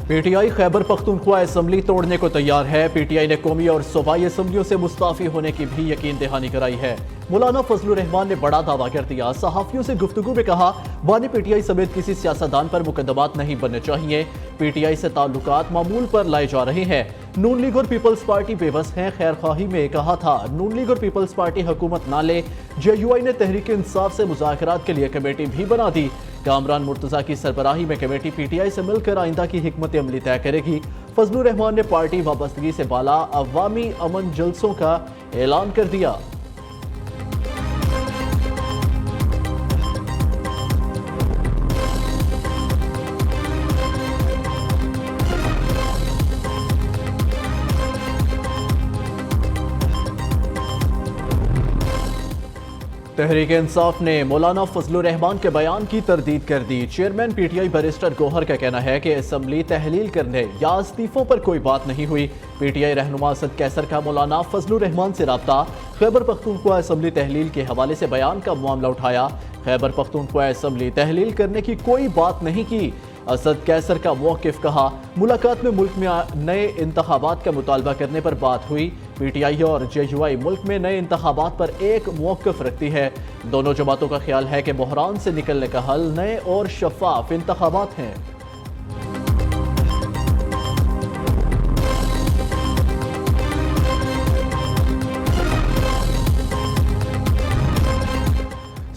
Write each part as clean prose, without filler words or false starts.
پی T آئی Khyber Pakhtunkhwa assembly توڑنے کو تیار ہے۔ پی ٹی آئی نے قومی اور صوبائی اسمبلیوں سے مستعفی ہونے کی بھی یقین دہانی کرائی ہے۔ مولانا فضل الرحمان نے بڑا دعویٰ کر دیا۔ صحافیوں سے گفتگو میں کہا، بانی پی ٹی آئی سمیت کسی سیاستدان پر مقدمات نہیں بننے چاہیے۔ پی ٹی آئی سے تعلقات معمول پر لائے جا رہے ہیں۔ نون لیگ اور پیپلز پارٹی بے بس ہیں۔ خیر خواہی میں کہا تھا، نون لیگ اور پیپلز پارٹی حکومت نہ لے۔ جے یو آئی نے تحریک انصاف سے مذاکرات کے لیے کمیٹی بھی بنا دی۔ کامران مرتضیٰ کی سربراہی میں کمیٹی پی ٹی آئی سے مل کر آئندہ کی حکمت عملی طے کرے گی۔ فضل الرحمان نے پارٹی وابستگی سے بالا عوامی امن جلسوں کا اعلان کر دیا۔ تحریک انصاف نے مولانا فضل الرحمان کے بیان کی تردید کر دی۔ Chairman P T I barrister Gohar کا کہنا ہے کہ اسمبلی تحلیل کرنے یا استعفوں پر کوئی بات نہیں ہوئی۔ پی ٹی آئی رہنما اسد کیسر کا مولانا فضل الرحمان سے رابطہ۔ خیبر پختونخوا اسمبلی تحلیل کے حوالے سے بیان کا معاملہ اٹھایا۔ خیبر پختونخوا اسمبلی تحلیل کرنے کی کوئی بات نہیں کی۔ اسد کیسر کا موقف کہا، ملاقات میں ملک میں نئے انتخابات کا مطالبہ کرنے پر بات ہوئی۔ پی ٹی آئی اور جے یو آئی ملک میں نئے انتخابات پر ایک موقف رکھتی ہے۔ دونوں جماعتوں کا خیال ہے کہ بحران سے نکلنے کا حل نئے اور شفاف انتخابات ہیں۔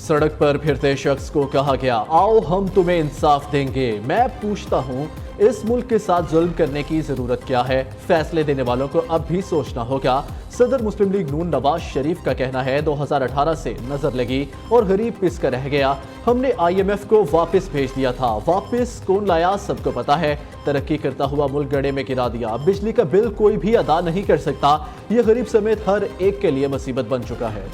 سڑک پر پھرتے شخص کو کہا گیا، آؤ ہم تمہیں انصاف دیں گے۔ میں پوچھتا ہوں، اس ملک کے ساتھ ظلم کرنے کی ضرورت کیا ہے؟ فیصلے دینے والوں کو اب بھی سوچنا ہوگا۔ صدر مسلم لیگ نون نواز شریف کا کہنا ہے، 2018 سے نظر لگی اور غریب پس کر رہ گیا۔ ہم نے آئی ایم ایف کو واپس بھیج دیا تھا۔ واپس کون لایا سب کو پتا ہے۔ ترقی کرتا ہوا ملک گڑھے میں گرا دیا۔ بجلی کا بل کوئی بھی ادا نہیں کر سکتا۔ یہ غریب سمیت ہر ایک کے لیے مصیبت بن چکا ہے۔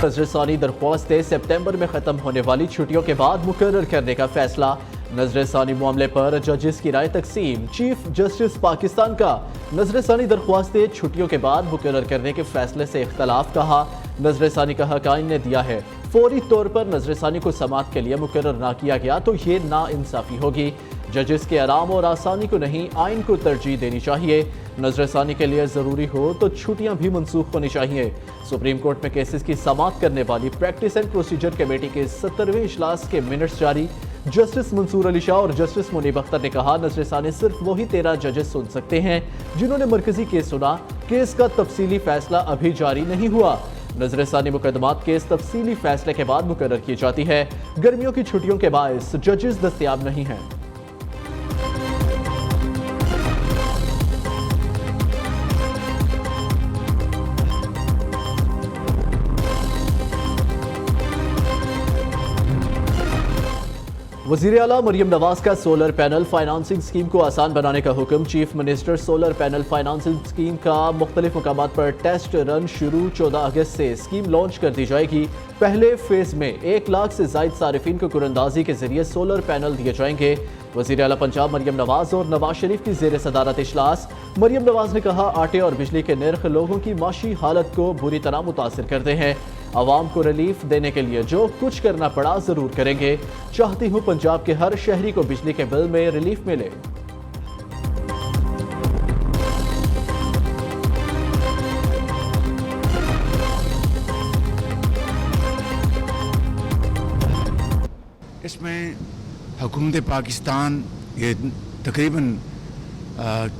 نظر ثانی درخواستیں سپتمبر میں ختم ہونے والی چھٹیوں کے بعد مقرر کرنے کا فیصلہ۔ نظر ثانی معاملے پر ججز کی رائے تقسیم۔ چیف جسٹس پاکستان کا نظر ثانی درخواستیں چھٹیوں کے بعد مقرر کرنے کے فیصلے سے اختلاف، کہا نظر ثانی کا حق آئین نے دیا ہے۔ فوری طور پر نظر ثانی کو سماعت کے لیے مقرر نہ کیا گیا تو یہ ناانصافی ہوگی۔ ججز کے آرام اور آسانی کو نہیں، آئین کو ترجیح دینی چاہیے۔ نظر ثانی کے لیے ضروری ہو تو چھٹیاں بھی منسوخ ہونی چاہیے۔ سپریم کورٹ میں کیسز کی سماعت کرنے والی پریکٹس اینڈ پروسیجر کمیٹی کے 17ویں اجلاس کے منٹس جاری۔ جسٹس منصور علی شاہ اور جسٹس منیب اختر نے کہا، نظر ثانی صرف وہی 13 ججز سن سکتے ہیں جنہوں نے مرکزی کیس سنا۔ کیس کا تفصیلی فیصلہ ابھی جاری نہیں ہوا۔ نظر ثانی مقدمات کیس تفصیلی فیصلے کے بعد مقرر کی جاتی ہے۔ گرمیوں کی چھٹیوں کے باعث ججز دستیاب نہیں ہیں۔ وزیر اعلیٰ مریم نواز کا سولر پینل فائنانسنگ اسکیم کو آسان بنانے کا حکم۔ Chief minister solar panel financing scheme کا مختلف مقامات پر ٹیسٹ رن شروع۔ 14 اگست سے اسکیم لانچ کر دی جائے گی۔ پہلے فیز میں 1 لاکھ سے زائد صارفین کو قراردادی کے ذریعے سولر پینل دیے جائیں گے۔ وزیر اعلیٰ پنجاب مریم نواز اور نواز شریف کی زیر صدارت اجلاس۔ مریم نواز نے کہا، آٹے اور بجلی کے نرخ لوگوں کی معاشی حالت کو بری طرح متاثر کرتے ہیں۔ عوام کو ریلیف دینے کے لیے جو کچھ کرنا پڑا ضرور کریں گے۔ چاہتی ہوں پنجاب کے ہر شہری کو بجلی کے بل میں ریلیف ملے۔ اس میں حکومت پاکستان یہ تقریباً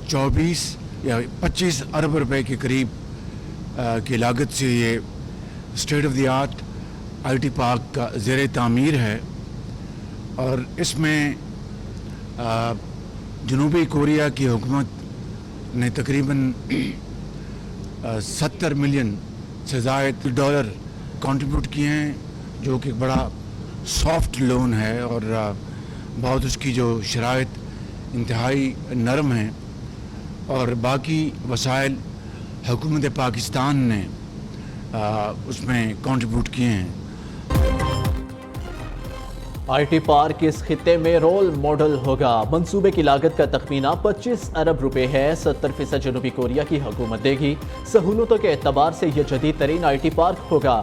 24 یا 25 ارب روپے کے قریب کی لاگت سے یہ state of the art I T park کا زیر تعمیر ہے، اور اس میں جنوبی کوریا کی حکومت نے تقریباً 70 ملین سے زائد ڈالر کنٹریبیوٹ کیے ہیں، جو کہ بڑا سافٹ لون ہے اور بہت اس کی جو شرائط انتہائی نرم ہیں، اور باقی وسائل حکومت پاکستان نے اس میں کنٹریبیوٹ کیے ہیں۔ آئی ٹی پارک اس خطے میں رول ماڈل ہوگا۔ منصوبے کی لاگت کا تخمینہ 25 ارب روپے ہے۔ 70% جنوبی کوریا کی حکومت دے گی۔ سہولتوں کے اعتبار سے یہ جدید ترین آئی ٹی پارک ہوگا۔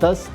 10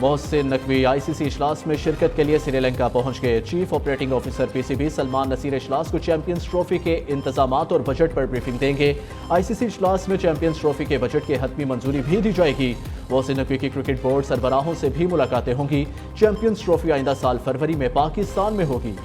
محسن نقوی ICC اجلاس میں شرکت کے لیے سری لنکا پہنچ گئے۔ Chief operating officer PCB Salman Naseer اجلاس کو چیمپئنز ٹرافی کے انتظامات اور بجٹ پر بریفنگ دیں گے۔ ICC اجلاس میں چیمپئنز ٹرافی کے بجٹ کی حتمی منظوری بھی دی جائے گی۔ محسن نقوی کی کرکٹ بورڈ سربراہوں سے بھی ملاقاتیں ہوں گی۔ چیمپئنز ٹرافی آئندہ سال فروری میں پاکستان میں ہوگی۔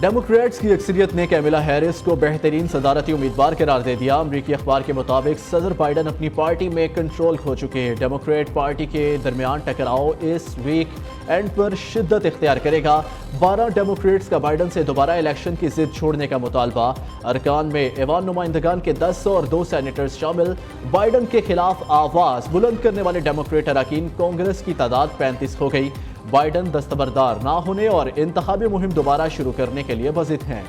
ڈیموکریٹس کی اکثریت نے کیملا ہیرس کو بہترین صدارتی امیدوار قرار دے دیا۔ امریکی اخبار کے مطابق صدر بائیڈن اپنی پارٹی میں کنٹرول کھو چکے ہیں۔ ڈیموکریٹ پارٹی کے درمیان ٹکراؤ اس ویک اینڈ پر شدت اختیار کرے گا۔ 12 ڈیموکریٹس کا بائیڈن سے دوبارہ الیکشن کی ضد چھوڑنے کا مطالبہ۔ ارکان میں ایوان نمائندگان کے 10 اور 2 سینیٹرز شامل۔ بائیڈن کے خلاف آواز بلند کرنے والے ڈیموکریٹ اراکین کانگریس کی تعداد 35 ہو گئی۔ بائیڈن دستبردار نہ ہونے اور انتخابی مہم دوبارہ شروع کرنے کے لیے بضد ہیں۔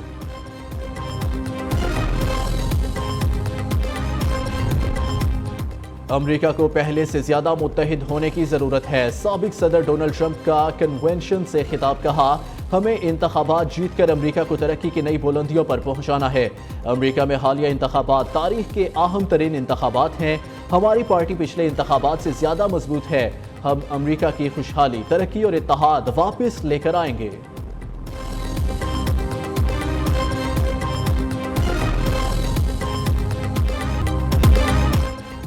امریکہ کو پہلے سے زیادہ متحد ہونے کی ضرورت ہے۔ سابق صدر ڈونلڈ ٹرمپ کا کنونشن سے خطاب کہا، ہمیں انتخابات جیت کر امریکہ کو ترقی کی نئی بلندیوں پر پہنچانا ہے۔ امریکہ میں حالیہ انتخابات تاریخ کے اہم ترین انتخابات ہیں۔ ہماری پارٹی پچھلے انتخابات سے زیادہ مضبوط ہے۔ ہم امریکہ کی خوشحالی، ترقی اور اتحاد واپس لے کر آئیں گے۔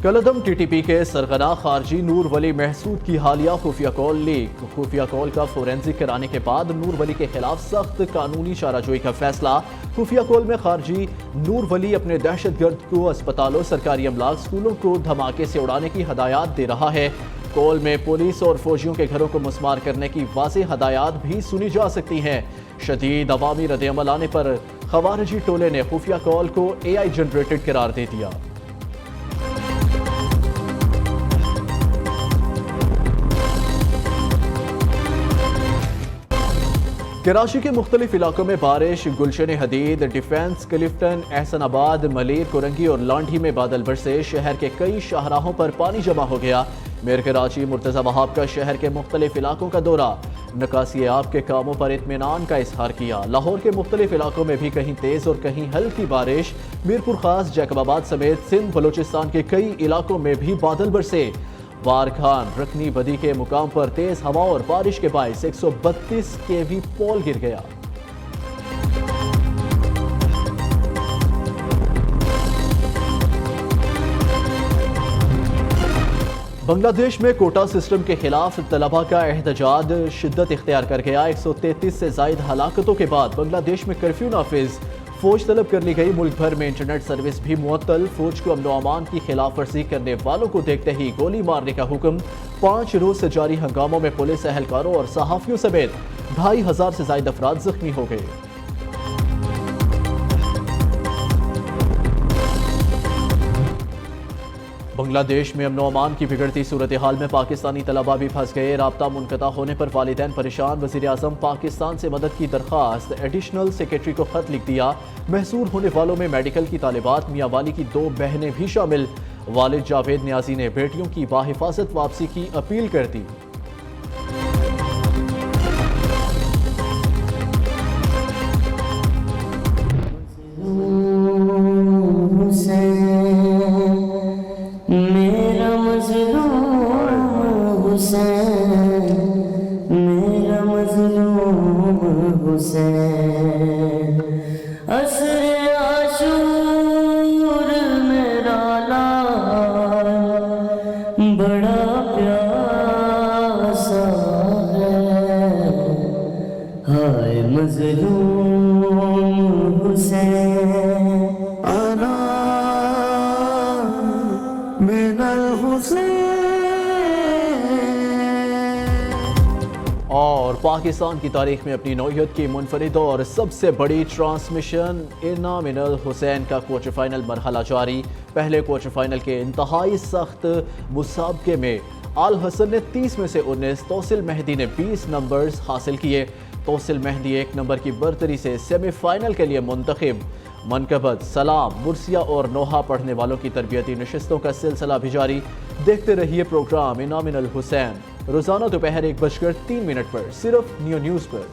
کالعدم TTP کے سرغنہ خارجی نور ولی محسود کی حالیہ خفیہ کال لیک۔ خفیہ کال کا فورینزک کرانے کے بعد نور ولی کے خلاف سخت قانونی چارہ جوئی کا فیصلہ۔ خفیہ کال میں خارجی نور ولی اپنے دہشت گرد کو اسپتالوں، سرکاری املاک، اسکولوں کو دھماکے سے اڑانے کی ہدایات دے رہا ہے۔ کال میں پولیس اور فوجیوں کے گھروں کو مسمار کرنے کی واضح ہدایات بھی سنی جا سکتی ہیں۔ شدید عوامی رد عمل آنے پر خوارجی ٹولے نے خفیہ کال کو AI جنریٹڈ قرار دے دیا۔ کراچی کے مختلف علاقوں میں بارش، گلشن حدید، ڈیفنس، کلفٹن، احسن آباد، ملیر، کورنگی اور لانڈھی میں بادل برسے۔ شہر کے کئی شاہراہوں پر پانی جمع ہو گیا۔ میئر کراچی مرتضی وہاب کا شہر کے مختلف علاقوں کا دورہ، نکاسی آب کے کاموں پر اطمینان کا اظہار کیا۔ لاہور کے مختلف علاقوں میں بھی کہیں تیز اور کہیں ہلکی بارش۔ میرپور خاص، جیکب آباد سمیت سندھ بلوچستان کے کئی علاقوں میں بھی بادل برسے۔ وارکھان رکنی بدی کے مقام پر تیز ہوا اور بارش کے باعث 132 kV پول گر گیا۔ بنگلہ دیش میں کوٹا سسٹم کے خلاف طلباء کا احتجاج شدت اختیار کر گیا۔ 133 سے زائد ہلاکتوں کے بعد بنگلہ دیش میں کرفیو نافذ، فوج طلب کر لی گئی۔ ملک بھر میں انٹرنیٹ سروس بھی معطل۔ فوج کو امن و امان کی خلاف ورزی کرنے والوں کو دیکھتے ہی گولی مارنے کا حکم۔ 5 روز سے جاری ہنگاموں میں پولیس اہلکاروں اور صحافیوں سمیت 2500 سے زائد افراد زخمی ہو گئے۔ بنگلہ دیش میں امن و امان کی بگڑتی صورتحال میں پاکستانی طلباء بھی پھنس گئے۔ رابطہ منقطع ہونے پر والدین پریشان۔ وزیر اعظم پاکستان سے مدد کی درخواست، ایڈیشنل سیکریٹری کو خط لکھ دیا۔ محصور ہونے والوں میں میڈیکل کی طالبات، میاں والی کی 2 بہنیں بھی شامل۔ والد جاوید نیازی نے بیٹیوں کی باحفاظت واپسی کی اپیل کر دی۔ اور پاکستان کی تاریخ میں اپنی نوعیت کی منفرد اور سب سے بڑی ٹرانسمیشن، انا من الحسین کا کوارٹر فائنل مرحلہ جاری۔ پہلے کوارٹر فائنل کے انتہائی سخت مسابقے میں آل حسن نے 30 میں سے 19، توسل مہدی نے 20 نمبرز حاصل کیے۔ توسل مہدی 1 نمبر کی برتری سے سیمی فائنل کے لیے منتخب۔ منقبت، سلام، مرثیہ اور نوحہ پڑھنے والوں کی تربیتی نشستوں کا سلسلہ بھی جاری۔ دیکھتے رہیے پروگرام انا من الحسین روزانہ دوپہر 1:03 پر صرف نیو نیوز پر۔